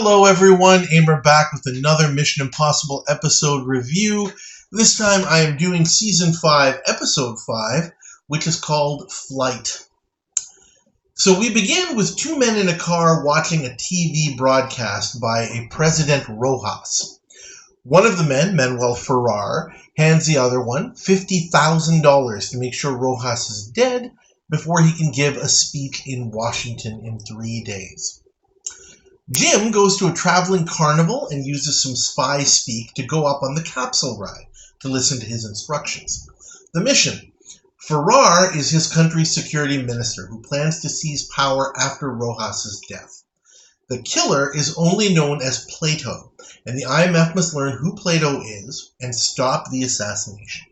Hello everyone, Amer back with another Mission Impossible episode review. This time I am doing Season 5, Episode 5, which is called Flight. So we begin with two men in a car watching a TV broadcast by a President Rojas. One of the men, Manuel Ferrar, hands the other one $50,000 to make sure Rojas is dead before he can give a speech in Washington in 3 days. Jim goes to a traveling carnival and uses some spy speak to go up on the capsule ride to listen to his instructions. The mission: Ferrar is his country's security minister who plans to seize power after Rojas' death. The killer is only known as Plato, and the IMF must learn who Plato is and stop the assassination.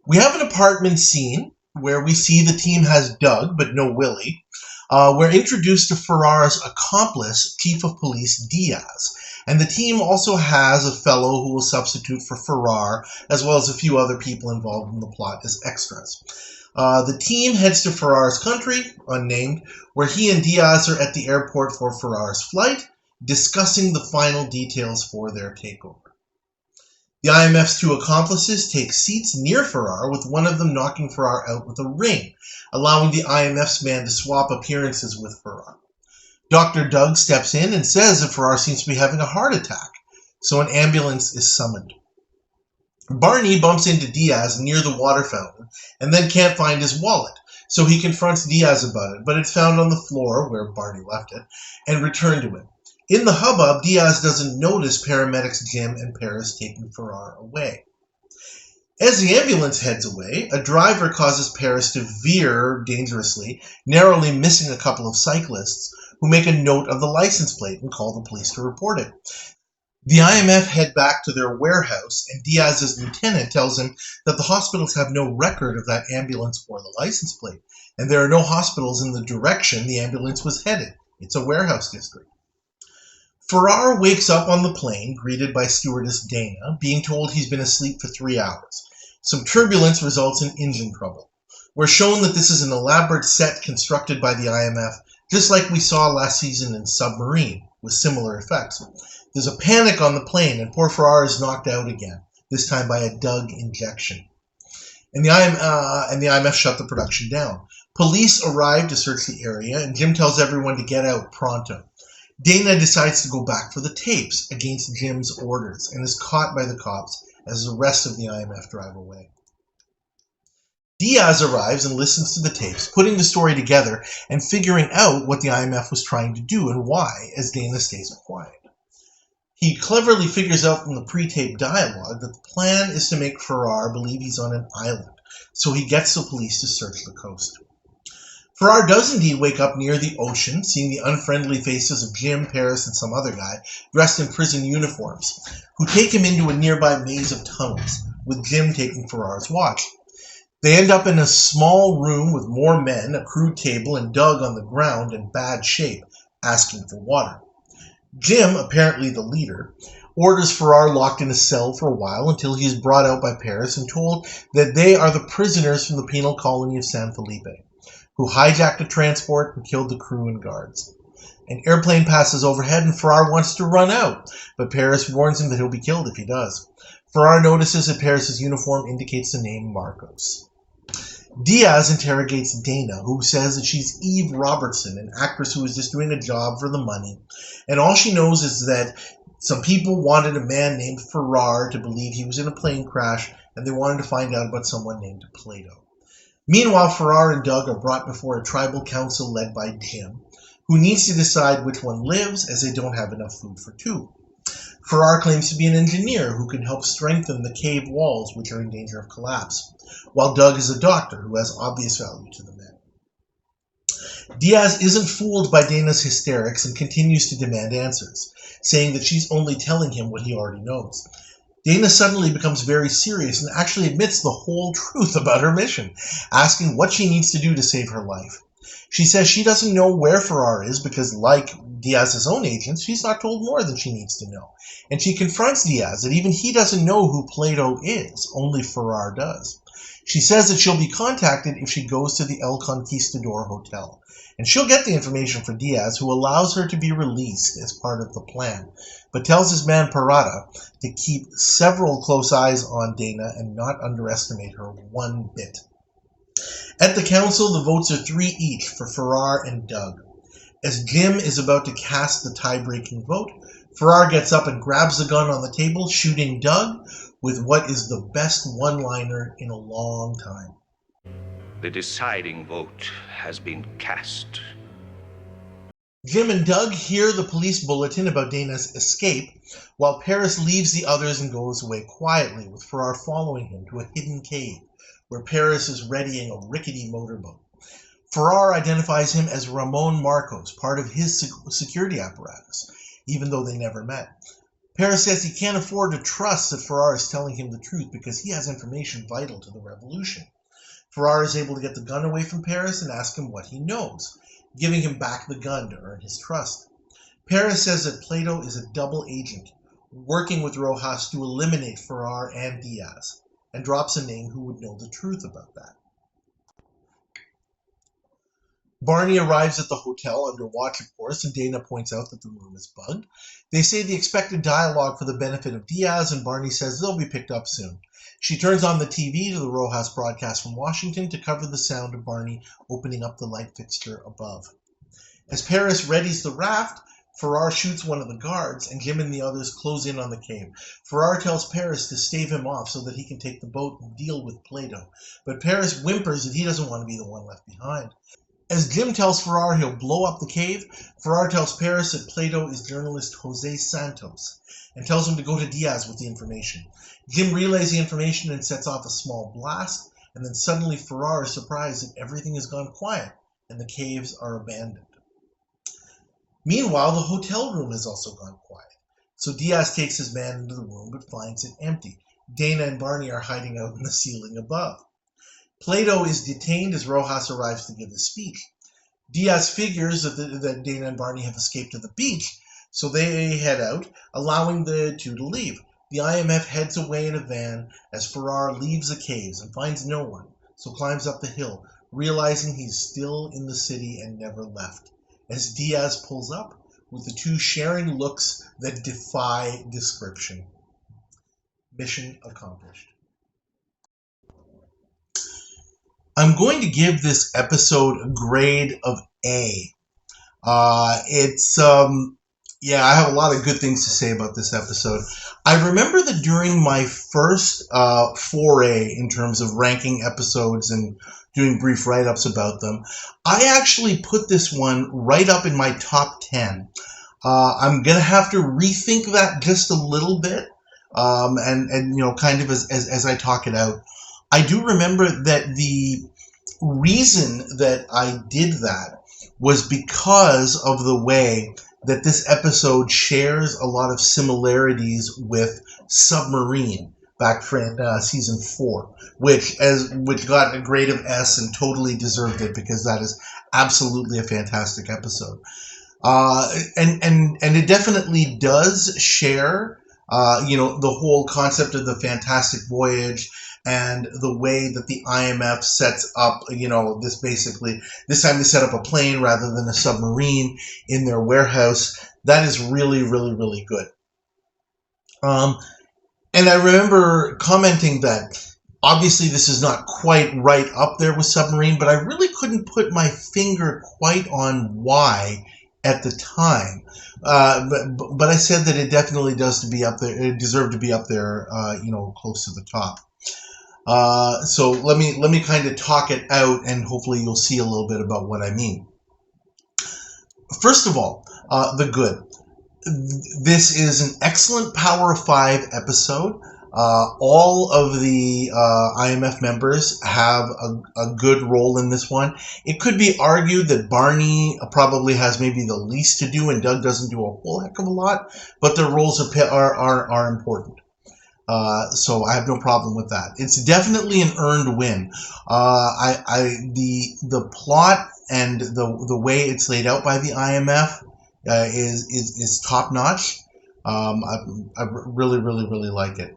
We have an apartment scene where we see the team has Doug, but no Willie. We're introduced to Ferrar's accomplice, Chief of Police Diaz, and the team also has a fellow who will substitute for Ferrar, as well as a few other people involved in the plot as extras. The team heads to Ferrar's country, unnamed, where he and Diaz are at the airport for Ferrar's flight, discussing the final details for their takeover. The IMF's two accomplices take seats near Ferrar, with one of them knocking Ferrar out with a ring, allowing the IMF's man to swap appearances with Ferrar. Dr. Doug steps in and says that Ferrar seems to be having a heart attack, so an ambulance is summoned. Barney bumps into Diaz near the water fountain and then can't find his wallet, so he confronts Diaz about it, but it's found on the floor where Barney left it and returned to him. In the hubbub, Diaz doesn't notice paramedics Jim and Paris taking Ferrar away. As the ambulance heads away, a driver causes Paris to veer dangerously, narrowly missing a couple of cyclists, who make a note of the license plate and call the police to report it. The IMF head back to their warehouse, and Diaz's lieutenant tells him that the hospitals have no record of that ambulance or the license plate, and there are no hospitals in the direction the ambulance was headed. It's a warehouse district. Ferrar wakes up on the plane, greeted by stewardess Dana, being told he's been asleep for 3 hours. Some turbulence results in engine trouble. We're shown that this is an elaborate set constructed by the IMF, just like we saw last season in Submarine, with similar effects. There's a panic on the plane, and poor Ferrar is knocked out again, this time by a Doug injection. And the IMF shut the production down. Police arrive to search the area, and Jim tells everyone to get out pronto. Dana decides to go back for the tapes against Jim's orders and is caught by the cops as the rest of the IMF drive away. Diaz arrives and listens to the tapes, putting the story together and figuring out what the IMF was trying to do and why, as Dana stays quiet. He cleverly figures out from the pre-tape dialogue that the plan is to make Ferrar believe he's on an island, so he gets the police to search the coast. Ferrar does indeed wake up near the ocean, seeing the unfriendly faces of Jim, Paris, and some other guy dressed in prison uniforms, who take him into a nearby maze of tunnels, with Jim taking Ferrar's watch. They end up in a small room with more men, a crude table, and Doug on the ground in bad shape, asking for water. Jim, apparently the leader, orders Ferrar locked in a cell for a while until he is brought out by Paris and told that they are the prisoners from the penal colony of San Felipe, who hijacked a transport and killed the crew and guards. An airplane passes overhead and Ferrar wants to run out, but Paris warns him that he'll be killed if he does. Ferrar notices that Paris's uniform indicates the name Marcos. Diaz interrogates Dana, who says that she's Eve Robertson, an actress who is just doing a job for the money, and all she knows is that some people wanted a man named Ferrar to believe he was in a plane crash, and they wanted to find out about someone named Plato. Meanwhile, Ferrar and Doug are brought before a tribal council led by Jim, who needs to decide which one lives, as they don't have enough food for two. Ferrar claims to be an engineer who can help strengthen the cave walls, which are in danger of collapse, while Doug is a doctor who has obvious value to the men. Diaz isn't fooled by Dana's hysterics and continues to demand answers, saying that she's only telling him what he already knows. Dana suddenly becomes very serious and actually admits the whole truth about her mission, asking what she needs to do to save her life. She says she doesn't know where Farrar is because, like Diaz's own agents, she's not told more than she needs to know. And she confronts Diaz that even he doesn't know who Plato is, only Farrar does. She says that she'll be contacted if she goes to the El Conquistador Hotel. And she'll get the information for Diaz, who allows her to be released as part of the plan, but tells his man Parada to keep several close eyes on Dana and not underestimate her one bit. At the council, the votes are 3 each for Farrar and Doug. As Jim is about to cast the tie-breaking vote, Farrar gets up and grabs the gun on the table, shooting Doug with what is the best one-liner in a long time. The deciding vote has been cast. Jim and Doug hear the police bulletin about Dana's escape, while Paris leaves the others and goes away quietly, with Farrar following him to a hidden cave, where Paris is readying a rickety motorboat. Farrar identifies him as Ramon Marcos, part of his security apparatus, even though they never met. Paris says he can't afford to trust that Farrar is telling him the truth because he has information vital to the revolution. Farrar is able to get the gun away from Paris and ask him what he knows, giving him back the gun to earn his trust. Paris says that Plato is a double agent, working with Rojas to eliminate Farrar and Diaz, and drops a name who would know the truth about that. Barney arrives at the hotel under watch, of course, and Dana points out that the room is bugged. They say the expected dialogue for the benefit of Diaz, and Barney says they'll be picked up soon. She turns on the TV to the Rojas broadcast from Washington to cover the sound of Barney opening up the light fixture above. As Paris readies the raft, Farrar shoots one of the guards, and Jim and the others close in on the cave. Farrar tells Paris to stave him off so that he can take the boat and deal with Plato, but Paris whimpers that he doesn't want to be the one left behind. As Jim tells Farrar he'll blow up the cave, Farrar tells Paris that Plato is journalist Jose Santos, and tells him to go to Diaz with the information. Jim relays the information and sets off a small blast, and then suddenly Farrar is surprised that everything has gone quiet and the caves are abandoned. Meanwhile, the hotel room has also gone quiet, so Diaz takes his man into the room but finds it empty. Dana and Barney are hiding out in the ceiling above. Plato is detained as Rojas arrives to give his speech. Diaz figures that Dana and Barney have escaped to the beach, so they head out, allowing the two to leave. The IMF heads away in a van as Farrar leaves the caves and finds no one, so climbs up the hill, realizing he's still in the city and never left, as Diaz pulls up, with the two sharing looks that defy description. Mission accomplished. I'm going to give this episode a grade of A. I have a lot of good things to say about this episode. I remember that during my first foray in terms of ranking episodes and doing brief write-ups about them, I actually put this one right up in my top 10. I'm going to have to rethink that just a little bit, and kind of as I talk it out. I do remember that the reason that I did that was because of the way that this episode shares a lot of similarities with Submarine back in season 4, which got a grade of S and totally deserved it because that is absolutely a fantastic episode. And it definitely does share the whole concept of the Fantastic Voyage and the way that the IMF sets up, this time they set up a plane rather than a submarine in their warehouse. That is really, really, really good. And I remember commenting that obviously this is not quite right up there with Submarine, but I really couldn't put my finger quite on why at the time. But I said that it definitely does to be up there. It deserved to be up there, close to the top. So let me kind of talk it out, and hopefully you'll see a little bit about what I mean. First of all, the good. This is an excellent Power of 5 episode. All of the IMF members have a good role in this one. It could be argued that Barney probably has maybe the least to do and Doug doesn't do a whole heck of a lot, but their roles are important. So I have no problem with that. It's definitely an earned win. The plot and the way it's laid out by the IMF is top notch. I really like it.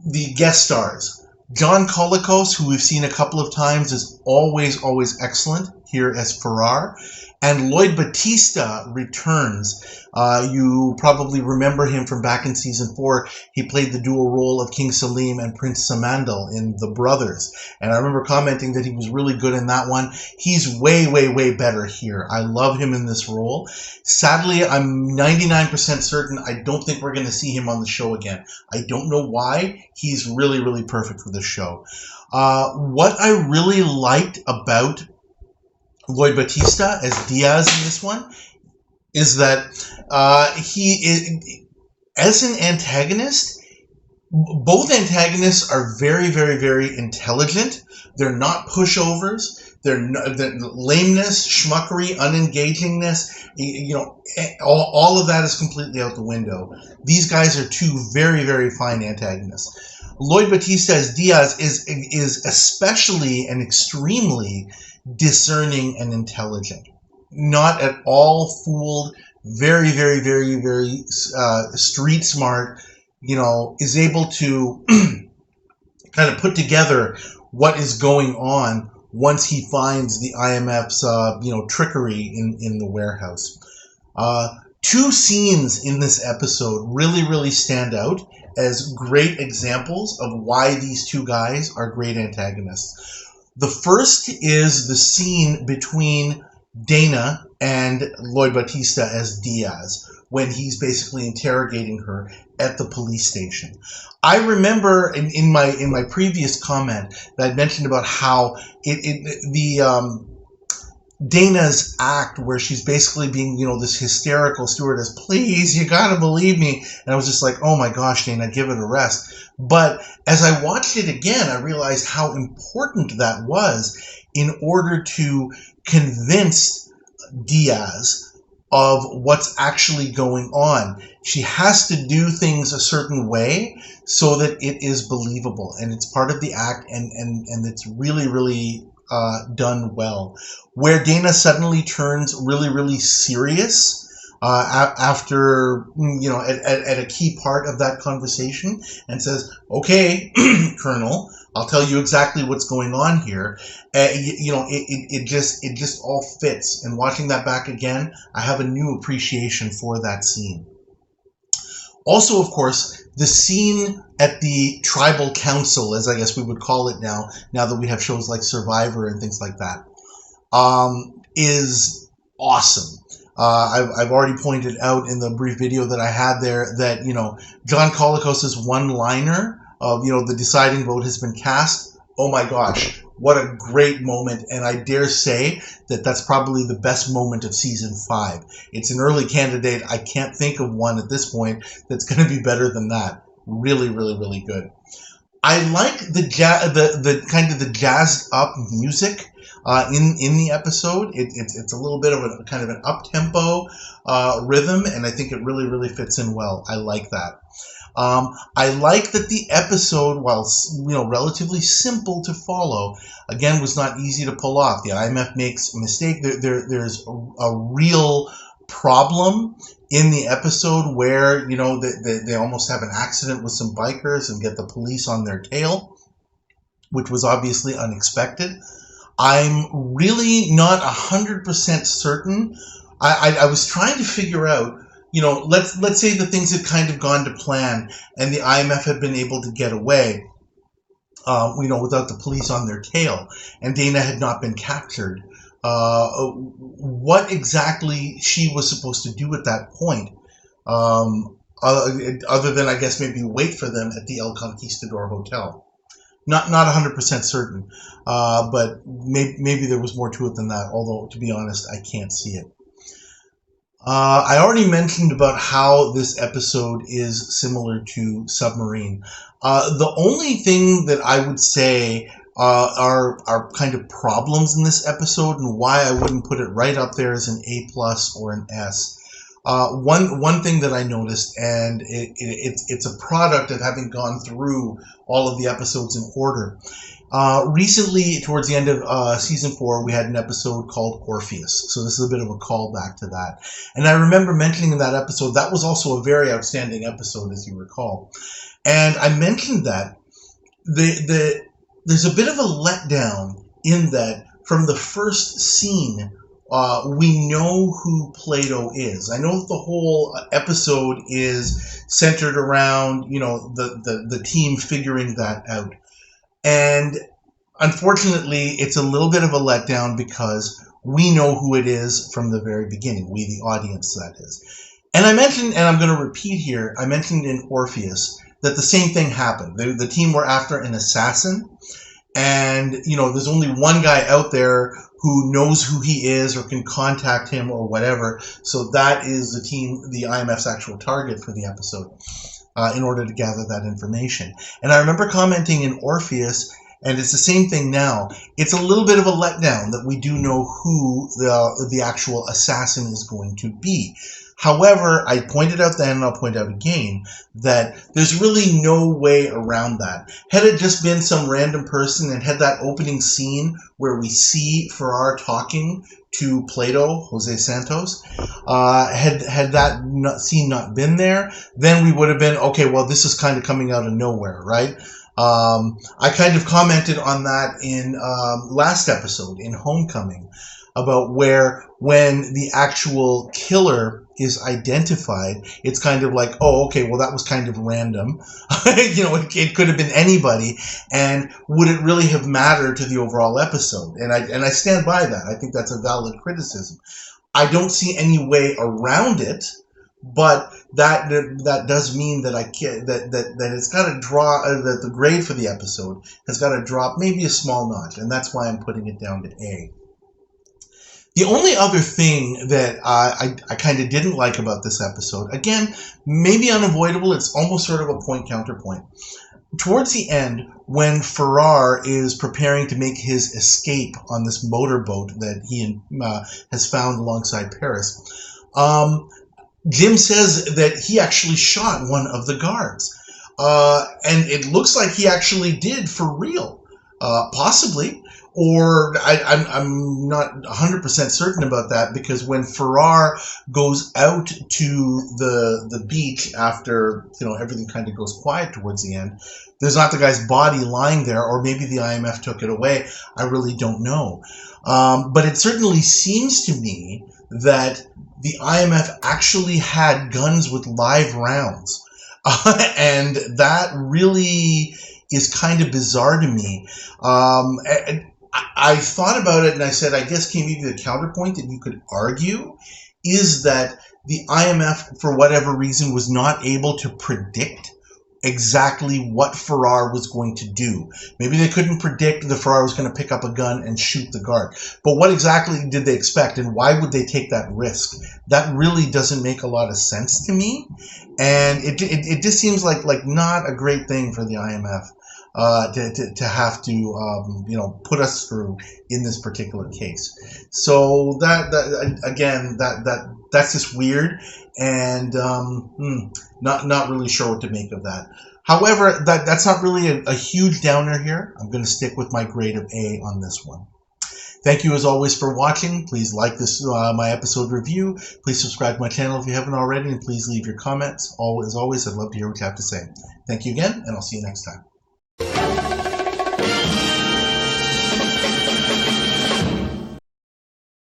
The guest stars. John Colicos, who we've seen a couple of times, is always excellent here as Farrar. And Lloyd Bautista returns. You probably remember him from back in season 4. He played the dual role of King Salim and Prince Samandal in The Brothers. And I remember commenting that he was really good in that one. He's way better here. I love him in this role. Sadly, I'm 99% certain I don't think we're going to see him on the show again. I don't know why. He's really perfect for this show. What I really liked about Lloyd Bautista as Diaz in this one is that he is, as an antagonist, both antagonists are very intelligent. They're not pushovers. They're lameness, schmuckery, unengagingness. All of that is completely out the window. These guys are two very fine antagonists. Lloyd Bautista as Diaz is especially and extremely discerning and intelligent. Not at all fooled. Very street smart. Is able to kind of put together what is going on once he finds the IMF's trickery in the warehouse. Two scenes in this episode really stand out as great examples of why these two guys are great antagonists. The first is the scene between Dana and Lloyd Bautista as Diaz, when he's basically interrogating her at the police station. I remember in my previous comment that I mentioned about how Dana's act where she's basically being, this hysterical stewardess, please, you gotta believe me. And I was just like, oh my gosh, Dana, give it a rest. But as I watched it again, I realized how important that was in order to convince Diaz of what's actually going on. She has to do things a certain way so that it is believable, and it's part of the act, and it's really done well. Where Dana suddenly turns really serious after at a key part of that conversation and says, "Okay, Colonel, I'll tell you exactly what's going on here." It just all fits. And watching that back again, I have a new appreciation for that scene. Also, of course, the scene at the tribal council, as I guess we would call it now that we have shows like Survivor and things like that, is awesome. I've already pointed out in the brief video that I had there that, John Colicos' one-liner of, the deciding vote has been cast. Oh my gosh, what a great moment. And I dare say that that's probably the best moment of season 5. It's an early candidate. I can't think of one at this point that's going to be better than that. Really good. I like the kind of the jazzed up music in the episode. It's a little bit of a kind of an up-tempo rhythm, and I think it really fits in well. I like that. I like that the episode, while relatively simple to follow, again was not easy to pull off. The IMF makes a mistake. There's a real problem in the episode where they almost have an accident with some bikers and get the police on their tail, which was obviously unexpected. I'm really not 100% certain. I was trying to figure out, let's say the things had kind of gone to plan and the IMF had been able to get away, without the police on their tail, and Dana had not been captured. What exactly she was supposed to do at that point, other than, I guess, maybe wait for them at the El Conquistador Hotel. Not 100% certain, but maybe there was more to it than that, although, to be honest, I can't see it. I already mentioned about how this episode is similar to Submarine. The only thing that I would say are kind of problems in this episode, and why I wouldn't put it right up there as an A+ or an S, One thing that I noticed, and it's a product of having gone through all of the episodes in order. Recently, towards the end of season 4, we had an episode called Orpheus. So this is a bit of a callback to that. And I remember mentioning in that episode, that was also a very outstanding episode, as you recall. And I mentioned that there's a bit of a letdown in that from the first scene, we know who Plato is. I know that the whole episode is centered around, the team figuring that out. And unfortunately, it's a little bit of a letdown because we know who it is from the very beginning. We, the audience, that is. And I mentioned, and I'm going to repeat here, I mentioned in Orpheus that the same thing happened. The team were after an assassin. And, there's only one guy out there who knows who he is or can contact him or whatever. So that is the team, the IMF's actual target for the episode. In order to gather that information. And I remember commenting in Orpheus, and it's the same thing now, it's a little bit of a letdown that we do know who the actual assassin is going to be. However, I pointed out then, and I'll point out again, that there's really no way around that. Had it just been some random person and had that opening scene where we see Farrar talking to Plato, Jose Santos, had that scene not been there, then we would have been, okay, well, this is kind of coming out of nowhere, right? I kind of commented on that in last episode, in Homecoming, about where when the actual killer is identified, it's kind of like, oh, okay, well, that was kind of random. It could have been anybody, and would it really have mattered to the overall episode? And I stand by that. I think that's a valid criticism. I don't see any way around it, but that does mean that that it's got to draw that the grade for the episode has got to drop maybe a small notch, and that's why I'm putting it down to A. The only other thing that I kind of didn't like about this episode, again, maybe unavoidable, it's almost sort of a point-counterpoint. Towards the end, when Farrar is preparing to make his escape on this motorboat that he has found alongside Paris, Jim says that he actually shot one of the guards. And it looks like he actually did for real, possibly. Or I'm not 100% certain about that, because when Farrar goes out to the beach after everything kind of goes quiet towards the end, there's not the guy's body lying there, or maybe the IMF took it away. I really don't know. But it certainly seems to me that the IMF actually had guns with live rounds. And that really is kind of bizarre to me. I thought about it and I said, I guess maybe the counterpoint that you could argue is that the IMF, for whatever reason, was not able to predict exactly what Farrar was going to do. Maybe they couldn't predict that Farrar was going to pick up a gun and shoot the guard. But what exactly did they expect, and why would they take that risk? That really doesn't make a lot of sense to me, and it just seems like not a great thing for the IMF to have to put us through in this particular case. So that's just weird, and not really sure what to make of that. However, that's not really a huge downer here. I'm going to stick with my grade of A on this one. Thank you as always for watching. Please like this my episode review. Please subscribe to my channel if you haven't already, and please leave your comments. As always, I'd love to hear what you have to say. Thank you again, and I'll see you next time.